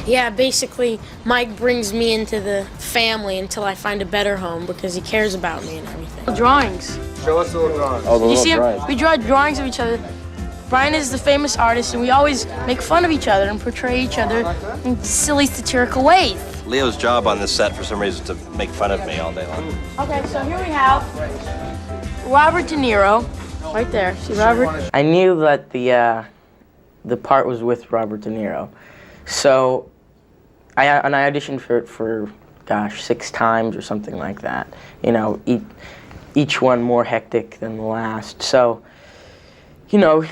Yeah, basically, Mike brings me into the family until I find a better home because he cares about me and everything. Drawings. Show us the little drawings. Oh, the You little see him? drawings. We draw drawings of each other. Brian is the famous artist, and we always make fun of each other and portray each other in silly, satirical ways. Leo's job on this set, for some reason, is to make fun of me all day long. Okay, so here we have Robert De Niro, right there. See Robert? I knew that the part was with Robert De Niro, so I auditioned for it for, gosh, 6 times or something like that. You know, each one more hectic than the last. So, you know,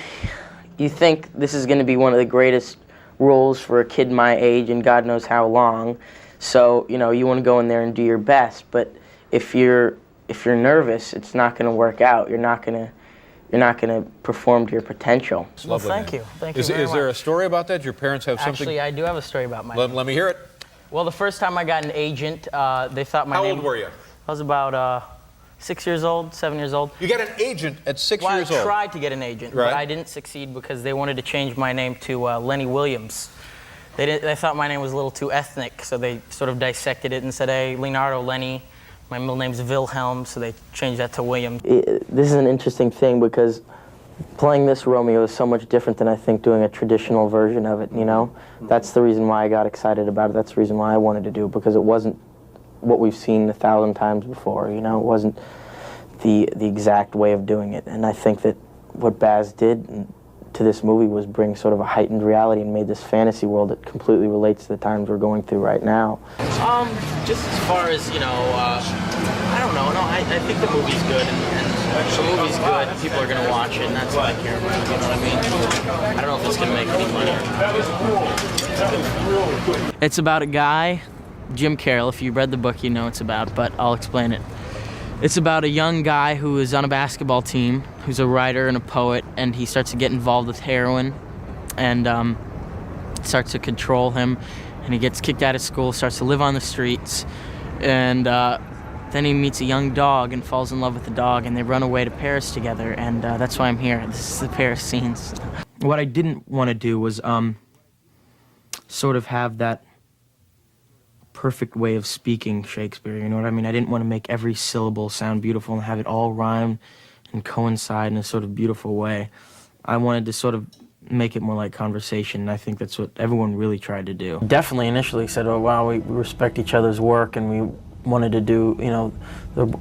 you think this is going to be one of the greatest roles for a kid my age and God knows how long. So, you know, you want to go in there and do your best. But if you're nervous, it's not going to work out. You're not going to perform to your potential. Well, thank you. Thank you very much. Is there a story about that? Your parents have something? Actually, I do have a story about my Let me hear it. Well, the first time I got an agent, they thought my How name... old were you? I was about 6 years old, 7 years old. You got an agent at 6 Well, years old? I tried to get an agent, Right. but I didn't succeed because they wanted to change my name to Lenny Williams. They thought my name was a little too ethnic, so they sort of dissected it and said, hey, Leonardo, Lenny. My middle name's Wilhelm, so they changed that to Williams. This is an interesting thing because playing this Romeo is so much different than I think doing a traditional version of it, you know? That's the reason why I got excited about it. That's the reason why I wanted to do it, because it wasn't what we've seen 1,000 times before, you know? It wasn't the exact way of doing it. And I think that what Baz did to this movie was bring sort of a heightened reality and made this fantasy world that completely relates to the times we're going through right now. Just as far as, you know, I don't know. No, I think the movie's good, and the movie's good. People are going to watch it, and that's what I care about, you know what I mean? I don't know if it's going to make any money. It's about a guy, Jim Carroll. If you read the book, you know it's about, but I'll explain it. It's about a young guy who is on a basketball team, who's a writer and a poet, and he starts to get involved with heroin, and it starts to control him, and he gets kicked out of school, starts to live on the streets, and then he meets a young dog and falls in love with the dog, and they run away to Paris together, and that's why I'm here. This is the Paris scenes. What I didn't want to do was sort of have that perfect way of speaking Shakespeare, you know what I mean? I didn't want to make every syllable sound beautiful and have it all rhyme and coincide in a sort of beautiful way. I wanted to sort of make it more like conversation, and I think that's what everyone really tried to do. Definitely initially said, oh wow, we respect each other's work, and we wanted to do, you know,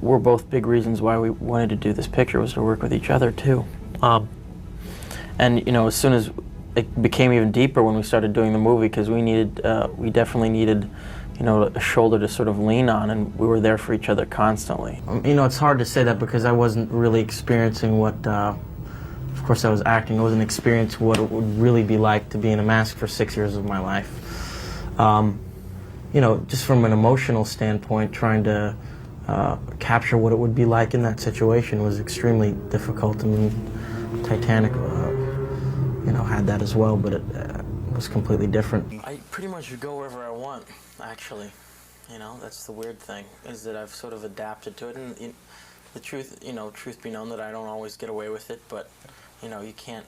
were both big reasons why we wanted to do this picture, was to work with each other too. And you know, as soon as it became even deeper when we started doing the movie, because we definitely needed, you know, a shoulder to sort of lean on, and we were there for each other constantly. You know, it's hard to say that because I wasn't really experiencing what, of course I was acting, I wasn't experiencing what it would really be like to be in a mask for 6 years of my life. You know, just from an emotional standpoint, trying to capture what it would be like in that situation was extremely difficult. I mean, Titanic, you know, had that as well, but it was completely different. I pretty much go wherever I want, actually. You know, that's the weird thing, is that I've sort of adapted to it. And the truth, you know, truth be known that I don't always get away with it, but, you know, you can't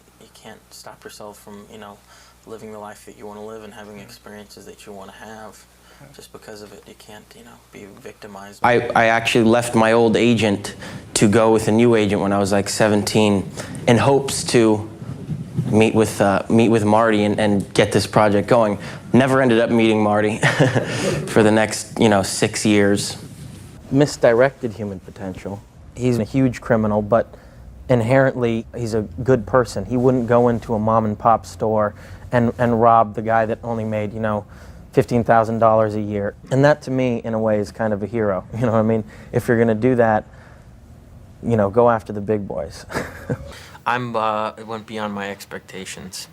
stop yourself from, you know, living the life that you want to live and having experiences that you want to have. Just because of it, you can't, you know, be victimized. I actually left my old agent to go with a new agent when I was like 17 in hopes to meet with Marty and get this project going. Never ended up meeting Marty for the next, you know, 6 years. Misdirected human potential. He's a huge criminal, but inherently he's a good person. He wouldn't go into a mom and pop store and rob the guy that only made, you know, $15,000 a year. And that to me, in a way, is kind of a hero. You know what I mean? If you're gonna do that, you know, go after the big boys. It went beyond my expectations,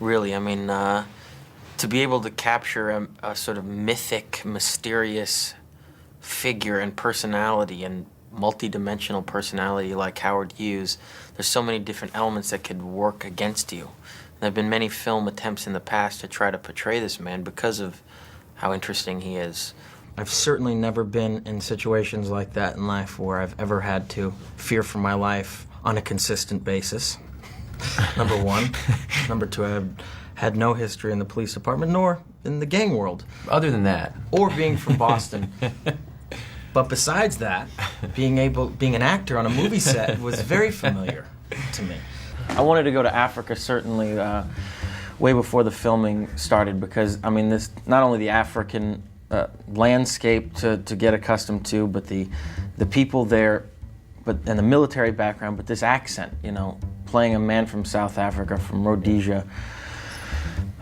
really. I mean, to be able to capture a sort of mythic, mysterious figure and personality and multi-dimensional personality like Howard Hughes, there's so many different elements that could work against you. There have been many film attempts in the past to try to portray this man because of how interesting he is. I've certainly never been in situations like that in life where I've ever had to fear for my life on a consistent basis, number one. Number two, I had no history in the police department, nor in the gang world. Other than that. Or being from Boston. But besides that, being an actor on a movie set was very familiar to me. I wanted to go to Africa certainly way before the filming started, because I mean, this not only the African landscape to get accustomed to, but the people there, and the military background, but this accent, you know, playing a man from South Africa, from Rhodesia,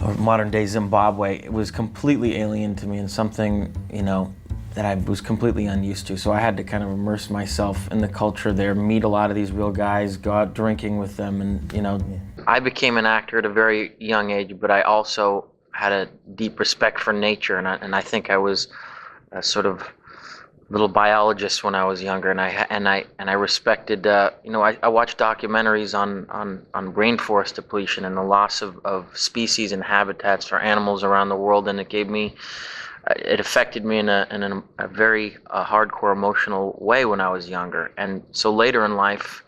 or modern day Zimbabwe, it was completely alien to me and something, you know, that I was completely unused to. So I had to kind of immerse myself in the culture there, meet a lot of these real guys, go out drinking with them, and, you know. I became an actor at a very young age, but I also had a deep respect for nature, and I think I was a sort of little biologist when I was younger, and I respected, you know, I watched documentaries on rainforest depletion and the loss of species and habitats for animals around the world, and it affected me in a very hardcore emotional way when I was younger. And so later in life,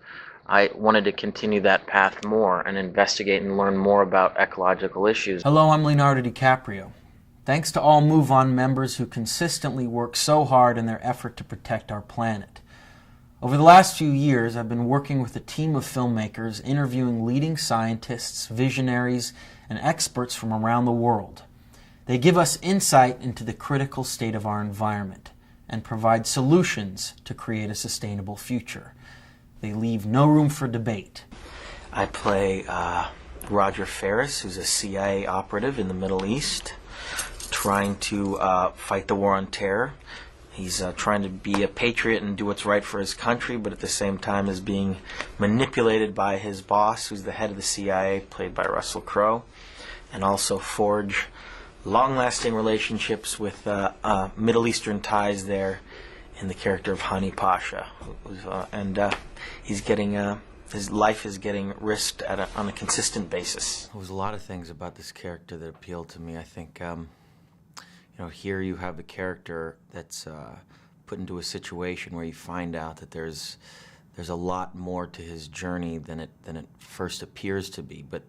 I wanted to continue that path more and investigate and learn more about ecological issues. Hello, I'm Leonardo DiCaprio. Thanks to all Move On members who consistently work so hard in their effort to protect our planet. Over the last few years, I've been working with a team of filmmakers interviewing leading scientists, visionaries, and experts from around the world. They give us insight into the critical state of our environment and provide solutions to create a sustainable future. They leave no room for debate. I play Roger Ferris, who's a CIA operative in the Middle East, trying to fight the war on terror. He's trying to be a patriot and do what's right for his country, but at the same time is being manipulated by his boss, who's the head of the CIA, played by Russell Crowe, and also forge long-lasting relationships with Middle Eastern ties there in the character of Hani Pasha. He's getting, his life is getting risked on a consistent basis. There was a lot of things about this character that appealed to me. I think, you know, here you have a character that's put into a situation where you find out that there's a lot more to his journey than it first appears to be. But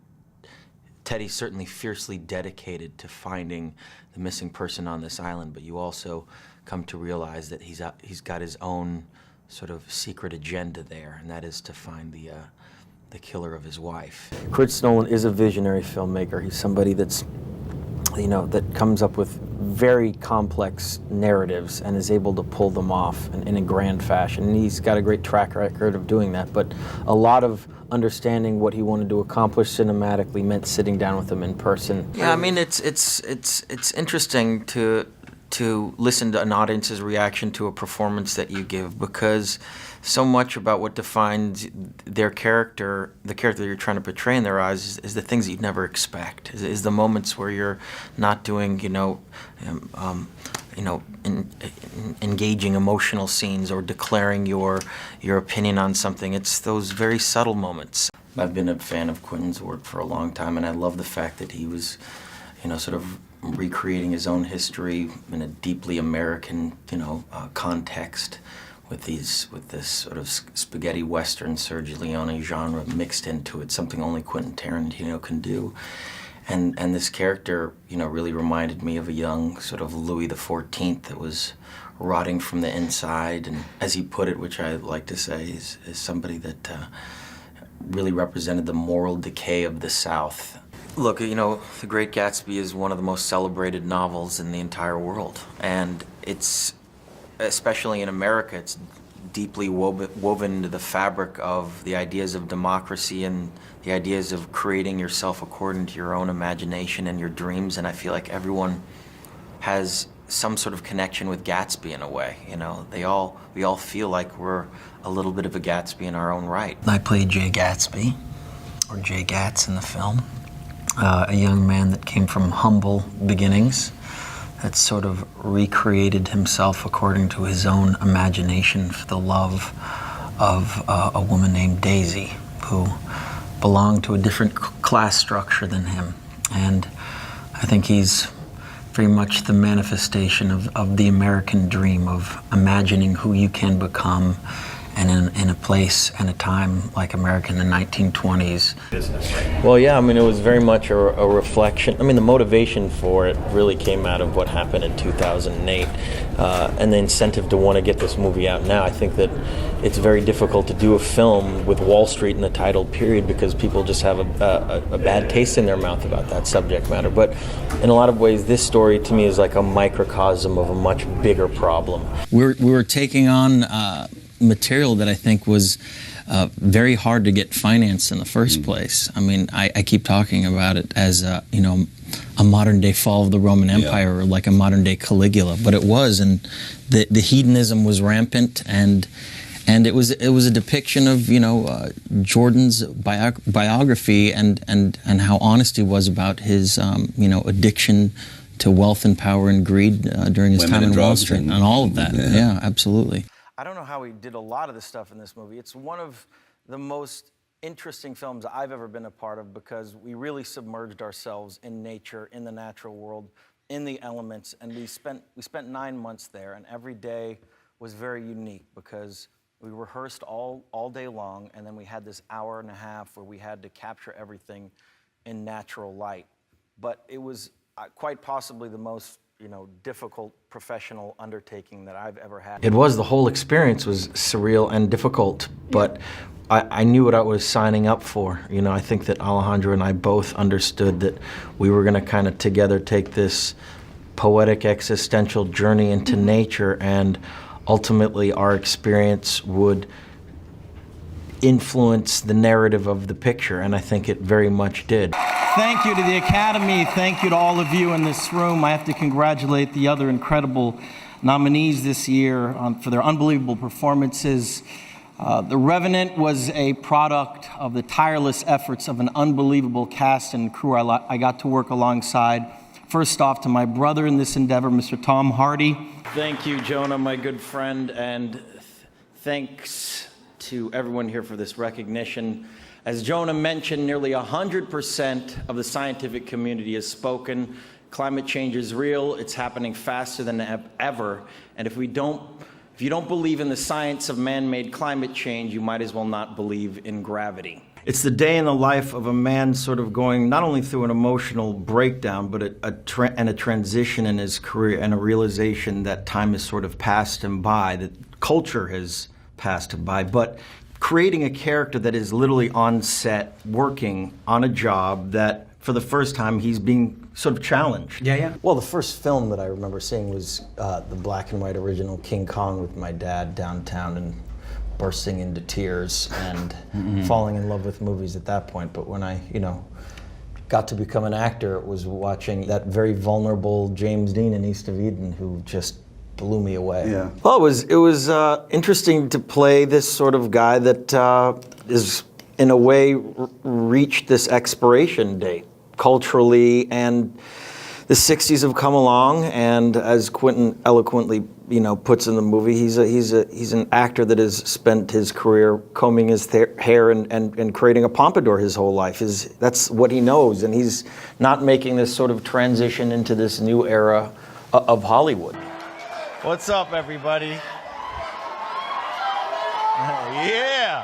Teddy's certainly fiercely dedicated to finding the missing person on this island, but you also come to realize that he's got his own sort of secret agenda there, and that is to find the killer of his wife. Chris Nolan is a visionary filmmaker. He's somebody that's, you know, that comes up with very complex narratives and is able to pull them off in a grand fashion. And he's got a great track record of doing that, but a lot of understanding what he wanted to accomplish cinematically meant sitting down with him in person. Yeah, I mean, it's interesting to listen to an audience's reaction to a performance that you give, because so much about what defines their character, the character that you're trying to portray in their eyes, is the things that you'd never expect. Is the moments where you're not doing, engaging emotional scenes or declaring your opinion on something. It's those very subtle moments. I've been a fan of Quentin's work for a long time, and I love the fact that he was, sort of recreating his own history in a deeply American, context, with this sort of spaghetti western Sergio Leone genre mixed into it, something only Quentin Tarantino can do. And this character, really reminded me of a young sort of Louis XIV that was rotting from the inside, and as he put it, which I like to say, is somebody that really represented the moral decay of the South. Look, The Great Gatsby is one of the most celebrated novels in the entire world, and it's, especially in America, it's deeply woven into the fabric of the ideas of democracy and the ideas of creating yourself according to your own imagination and your dreams. And I feel like everyone has some sort of connection with Gatsby in a way. We all feel like we're a little bit of a Gatsby in our own right. I played Jay Gatsby, or Jay Gats in the film, a young man that came from humble beginnings, that sort of recreated himself according to his own imagination for the love of a woman named Daisy, who belonged to a different class structure than him. And I think he's very much the manifestation of the American dream of imagining who you can become and in a place and a time like America in the 1920s. Well, yeah, I mean, it was very much a reflection. I mean, the motivation for it really came out of what happened in 2008, and the incentive to want to get this movie out now. I think that it's very difficult to do a film with Wall Street in the title period because people just have a bad taste in their mouth about that subject matter. But in a lot of ways, this story to me is like a microcosm of a much bigger problem. We were taking on material that I think was very hard to get financed in the first place. I mean, I keep talking about it as a modern day fall of the Roman Empire, or like a modern day Caligula, but it was, and the hedonism was rampant, and it was a depiction of Jordan's biography and how honest he was about his addiction to wealth and power and greed during his time in Wall Street and all of that. Yeah, absolutely. I don't know how he did a lot of the stuff in this movie. It's one of the most interesting films I've ever been a part of because we really submerged ourselves in nature, in the natural world, in the elements, and we spent 9 months there, and every day was very unique because we rehearsed all day long, and then we had this hour and a half where we had to capture everything in natural light. But it was quite possibly the most difficult professional undertaking that I've ever had. It was, the whole experience was surreal and difficult, but I knew what I was signing up for. I think that Alejandro and I both understood that we were going to kind of together take this poetic existential journey into nature, and ultimately our experience would influence the narrative of the picture, and I think it very much did. Thank you to the Academy. Thank you to all of you in this room. I have to congratulate the other incredible nominees this year for their unbelievable performances. The Revenant was a product of the tireless efforts of an unbelievable cast and crew I got to work alongside. First off, to my brother in this endeavor, Mr. Tom Hardy. Thank you, Jonah, my good friend, and thanks to everyone here for this recognition. As Jonah mentioned, nearly 100% of the scientific community has spoken. Climate change is real. It's happening faster than ever. And if you don't believe in the science of man-made climate change, you might as well not believe in gravity. It's the day in the life of a man sort of going not only through an emotional breakdown, but a transition in his career and a realization that time has sort of passed him by, that culture has passed him by. But creating a character that is literally on set, working on a job that for the first time he's being sort of challenged. Well, the first film that I remember seeing was the black and white original King Kong with my dad downtown, and bursting into tears and falling in love with movies at that point. But when I, got to become an actor, it was watching that very vulnerable James Dean in East of Eden, who just blew me away. Yeah. Well, it was interesting to play this sort of guy that is, in a way, reached this expiration date culturally, and the 60s have come along, and as Quentin eloquently, puts in the movie, he's an actor that has spent his career combing his hair and creating a pompadour his whole life. That's what he knows, and he's not making this sort of transition into this new era of Hollywood. What's up, everybody? Yeah!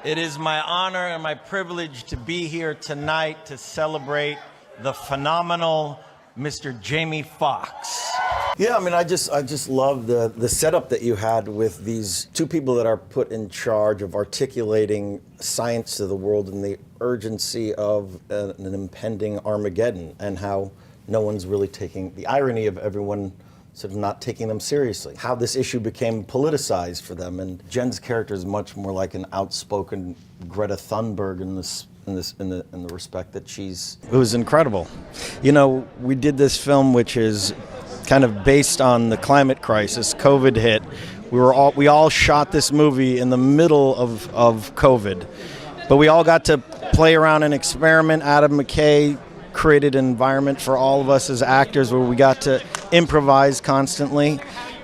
It is my honor and my privilege to be here tonight to celebrate the phenomenal Mr. Jamie Foxx. Yeah, I mean, I just love the setup that you had with these two people that are put in charge of articulating science to the world and the urgency of an impending Armageddon, and how no one's really taking the irony of everyone sort of not taking them seriously. How this issue became politicized for them, and Jen's character is much more like an outspoken Greta Thunberg in the respect that she's. It was incredible. We did this film which is kind of based on the climate crisis. COVID hit. We all shot this movie in the middle of COVID, but we all got to play around and experiment. Adam McKay created an environment for all of us as actors where we got to improvise constantly,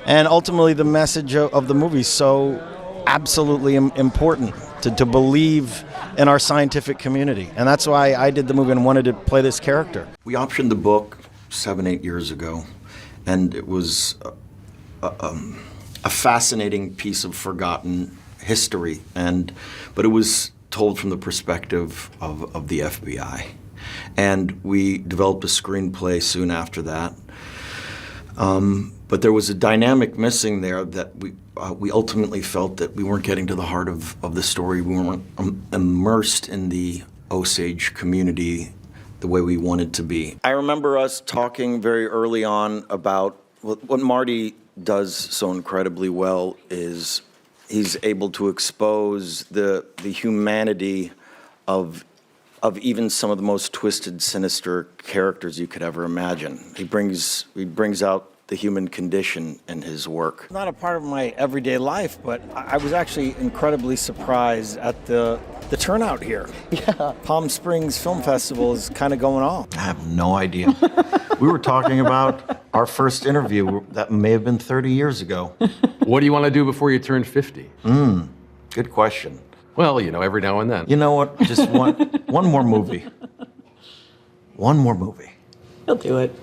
and ultimately the message of the movie is so absolutely important to believe in our scientific community, and that's why I did the movie and wanted to play this character. We optioned the book 7-8 years ago, And it was a fascinating piece of forgotten history, but it was told from the perspective of the FBI. And we developed a screenplay soon after that. But there was a dynamic missing there that we ultimately felt that we weren't getting to the heart of the story. We weren't immersed in the Osage community the way we wanted to be. I remember us talking very early on about what Marty does so incredibly well is he's able to expose the humanity of even some of the most twisted, sinister characters you could ever imagine. He brings out the human condition in his work. Not a part of my everyday life, but I was actually incredibly surprised at the turnout here. Yeah. Palm Springs Film Festival is kind of going on. I have no idea. We were talking about our first interview that may have been 30 years ago. What do you want to do before you turn 50? Good question. Well, every now and then. You know what? Just one more movie. One more movie. He'll do it.